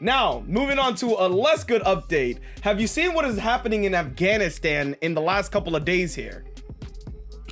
Now, moving on to a less good update. Have you seen what is happening in Afghanistan in the last couple of days here?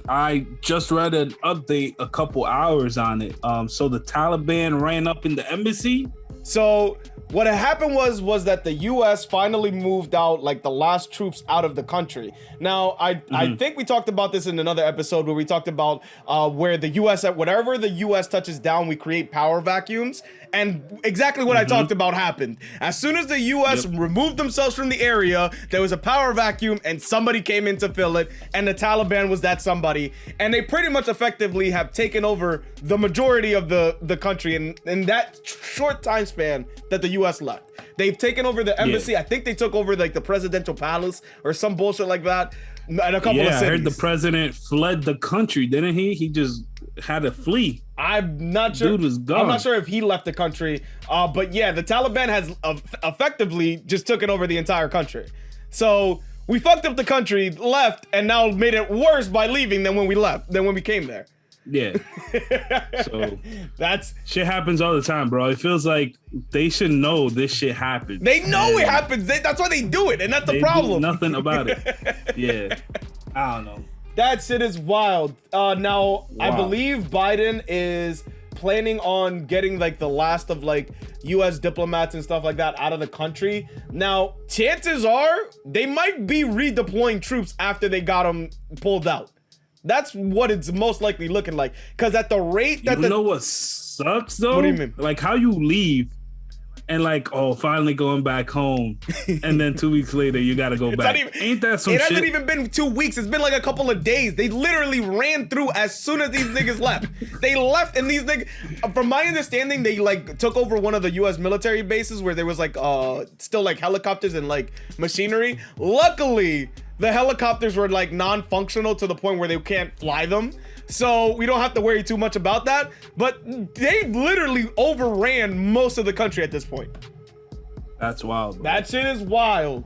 I just read an update a couple hours on it. So the Taliban ran up in the embassy. So what had happened was that the U.S. finally moved out like the last troops out of the country. Now, I think we talked about this in another episode where we talked about where the U.S. whatever the U.S. touches down, we create power vacuums. And exactly what I talked about happened. As soon as the U.S. removed themselves from the area, there was a power vacuum and somebody came in to fill it. And the Taliban was that somebody. And they pretty much effectively have taken over the majority of the country in that short time span that the U.S. left. They've taken over the embassy. I think they took over like the presidential palace or some bullshit like that. And a couple of cities. I heard the president fled the country, didn't he? He just had to flee. I'm not sure. Dude was gone. I'm not sure if he left the country. But yeah, the Taliban has effectively just taken over the entire country. So we fucked up the country, left, and now made it worse by leaving than when we came there. Yeah. So that's shit happens all the time, bro. It feels like they should know this shit happens. They know it happens. That's why they do it, and that's the problem. Do nothing about it. Yeah. I don't know. That shit is wild. Now I believe Biden is planning on getting like the last of like U.S. diplomats and stuff like that out of the country. Now, chances are they might be redeploying troops after they got them pulled out. That's what it's most likely looking like. Because at the rate that you know what sucks though? What do you mean? Like how you leave and like, oh, finally going back home, and then 2 weeks later you gotta go back. Ain't that some shit? It hasn't even been 2 weeks. It's been like a couple of days. They literally ran through as soon as these niggas left. They left, and these niggas, from my understanding, they like took over one of the U.S. military bases where there was like still like helicopters and like machinery. Luckily, the helicopters were like non-functional to the point where they can't fly them. So we don't have to worry too much about that. But they literally overran most of the country at this point. That's wild, bro. That shit is wild.